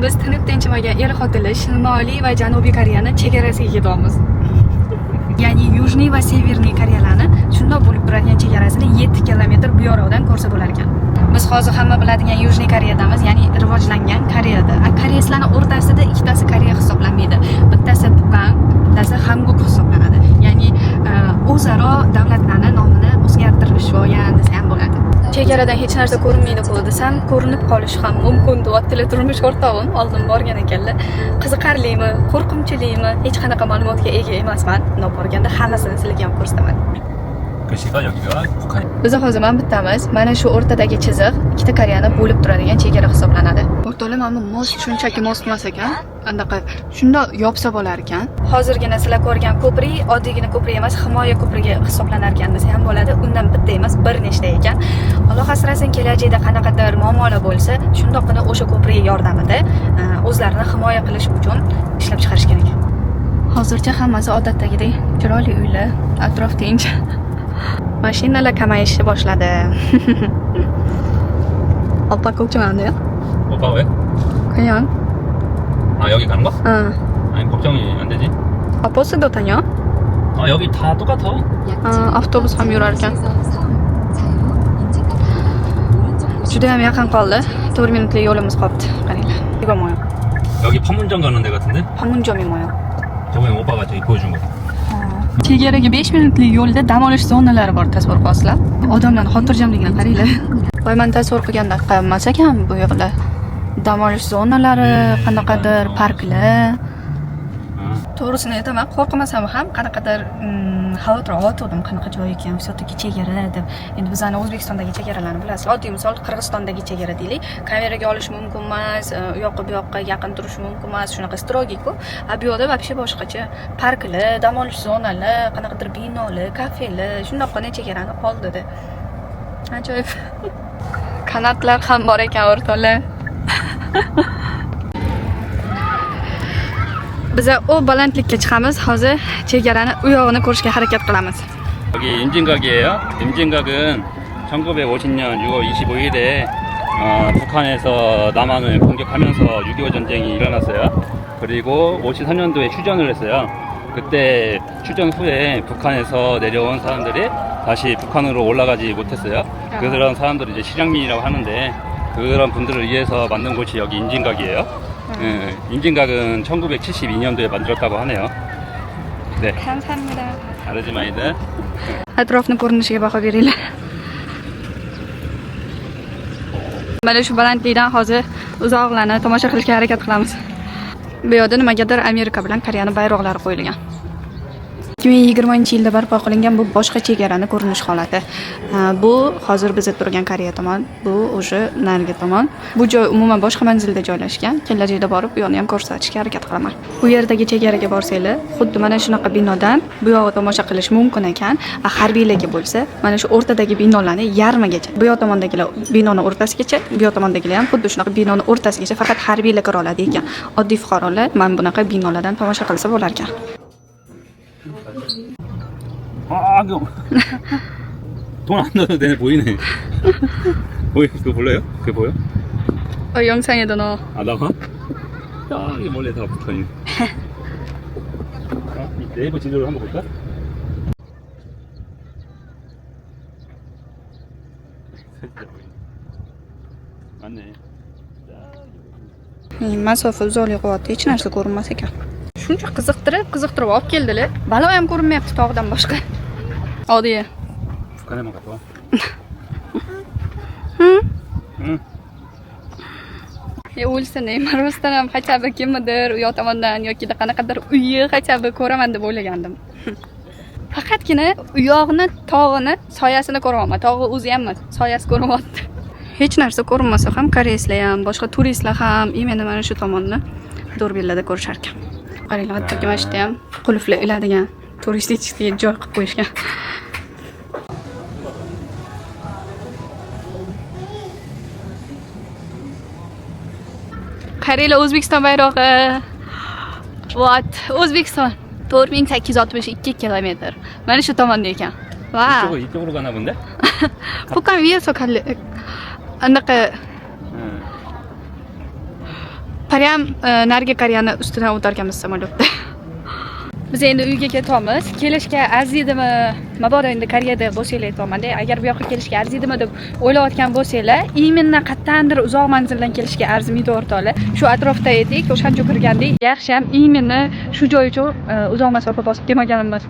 biz tinib tinchimagan er-xotinlar Shimoliy va Janubiy Koreyani chegarasiga ketyapmiz. Ya'ni Yujniy va Severniy Koreyalarni shundoq bo'lib turadigan chegarasini 7 kilometr bu yoqdan ko'rsa bo'lar ekan. Biz hozir hamma biladigan Yujniy Koreyadamiz, ya'ni rivojlangan Koreyada. Koreyslarning o'rtasida ikkitasi Koreya hisoblanmaydi. Bittasi Pukan, bittasi Hanguk hisoblanadi. Ya'ni o'zaro davlatlarning nomini o'zgartirishgan desa ham bo'ladi. Chegaradan hech narsa ko'rinmaydi-ku desam, ko'rinib qolishi ham mumkin deyaptilar turmush o'rtog'im. Oldin borgan ekanlar. Qiziqarlimi, qo'rqinchilimi, hech qanaqa ma'lumotga ega emasman. Bundoq borganda hammasini sizlarga ham ko'rsataman. 글씨가 여기가 북한. Biz hozir ham bittamiz. Mana shu o'rtadagi chiziq ikkita Koreyani bo'lib turadigan chegara hisoblanadi. O'rtoqlar, mana most shunchaki most emas ekan. Anaqa shunda yopsa bo'lar ekan. Hozirgina sizlar ko'rgan ko'prik oddiygina ko'prik emas, himoya ko'prigi hisoblanar ekan desa ham bo'ladi. Undan bitta emas, bir nechta ekan. Alloh asrasin, kelajakda qanaqadir muammolar bo'lsa, shundoqqina o'sha ko'prik yordamida o'zlarini himoya qilish uchun ishlab chiqarishgan ekan. Hozircha hammasi odatdagidek, chiroyli uylar, atrof tinch. Mashinalar kamayishni boshladi. Opa 걱정하네요? 오빠 왜? 그냥. 아 여기 가는 거? 응. 아니 걱정이 안 되지. 버스도 다녀? 아 여기 다 똑같아. avtobus ham yurar ekan. Juda ham yaqin qoldi. 4 minutlik yo'limiz qoldi. Qaranglar. 이거 뭐야? 여기 판문점 가는 데 같은데? 판문점이 뭐야? 저번에 오빠가 저기 보여준 거. Chegaraga 5 minutlik yo'lda dam olish zonalari bor, tasavvur qilasizlar. Odamlarning xotirjamligini qaranglar. Voy, men tasavvur qilganda qilmas ekan bu yerda. Dam olish zonalari, qanaqadir parklar. To'g'risini aytaman, qo'rqmasam ham qanaqadir xavotir oldim, qanaqa joy ekan, все-таки chegara deb. Endi bizani O'zbekistondagi chegaralarni bilasiz. Oddiy misol Qirg'izistondagi chegara deylik, kameraga olish mumkin emas, u yoqqa bu yoqqa yaqin turish mumkin emas, shunaqa strogiy-ku. Bu yoqda вообще boshqacha. Parklar, dam olish zonalar, qanaqadir binolar, kafelar, shundoqqina chegarani qoldida. Ajoyib. Kanatlar ham bor ekan o'rtoqlar. Biz o balandlikka chiqamiz. Hozir chegarani u yog'ini ko'rishga harakat qilamiz. 여기 임진각이에요. 임진각은 1950년 6월 25일에 북한에서 남한을 공격하면서 6.25 전쟁이 일어났어요. 그리고 53년도에 휴전을 했어요. 그때 휴전 후에 북한에서 내려온 사람들이 다시 북한으로 올라가지 못했어요. 그런 사람들을 이제 실향민이라고 하는데 그런 분들을 위해서 만든 곳이 여기 임진각이에요. 임진각은 1972년도에 만들었다고 하네요. 네. 감사합니다. 아르지마이드. Atrofni ko'rinishiga baho beringlar. Mana shu balandlikdan hozir uzoqlarni tomosha qilishga harakat qilamiz. Bu yerda nimagadir Amerika bilan Koreyaning bayroqlari qo'yilgan. 2020-yilda barpo qilingan bu boshqa chegarani ko'rinish holati. Bu hozir biz turgan Koreya tomon, bu o'sha narigi tomon. Bu joy umuman boshqa manzilda joylashgan. Kelajakda borib bu yoqni ham ko'rsatishga harakat qilaman. Bu yerdagi chegaraga borsanglar, xuddi mana shunaqa binodan bu yoqni tomosha qilish mumkin ekan. Harbiylarga bo'lsa, mana shu o'rtadagi binolarni yarmigacha, bu yoq tomondagilar binoni o'rtasigacha, bu yoq tomondagilar ham xuddi shunaqa binoni o'rtasigacha faqat harbiylar kira oladi ekan. Oddiy fuqarolar mana bunaqa binolardan tomosha qilsa bo'lar ekan. 안경. 돈 안 넣어도 되네. 보이네. 그거 몰라요? 그게 보여? 영상에도 넣어. 아 나와? 야 이게 몰래 다 붙어있네. 이 네이버 지도를 한번 볼까? 맞네. Masofa uzoqliqyapti, hech narsa ko'rinmas ekan. Shuncha qiziqtirib olib keldilar. Balo ham ko'rinmayapti tog'dan boshqa. Odiy. 북한에만 갔다 와. O'lsa Neymar rostdan ham hachaba kimdir u yoq tomondan yoki qanaqadir uyi hachaba ko'raman deb o'ylagandim. Faqatgina u yoqni, tog'ini, soyasini ko'ryapman. Tog'i o'zi ham emas, soyasi ko'ryapti. Hech narsa ko'rinmasa ham koreyslar ham, boshqa turistlar ham imенно mana shu tomonni Dorbellarda ko'rishar ekan. Qaranglar, hattoki mana shu ham qulflar iladigan turistik joy qilib qo'yishgan. Qaranglar, O'zbekiston bayrog'i. What? O'zbekiston 4862 kilometr. Mana shu tomonda ekan. Wow. 이쪽으로 가나 본데? Pukan 위에서 갈래. anaqa Qariyam narigi qariyani ustidan o'targanmiz samolyotda. Biz endi uyga ketyapmiz. Kelishga arziydimi? Mabodo endi Koreyada bo'lsanglar aytayapman-da. Agar bu yoqqa kelishga arziydimi deb o'ylayotgan bo'lsanglar, imенно qayerdandir uzoq manzildan kelishga arzimaydi o'rtoqlar. Shu atrofda edik, o'shanga kirgandik. Yaxshi ham imенно shu joy uchun uzoq masofa bosib kelmaganimiz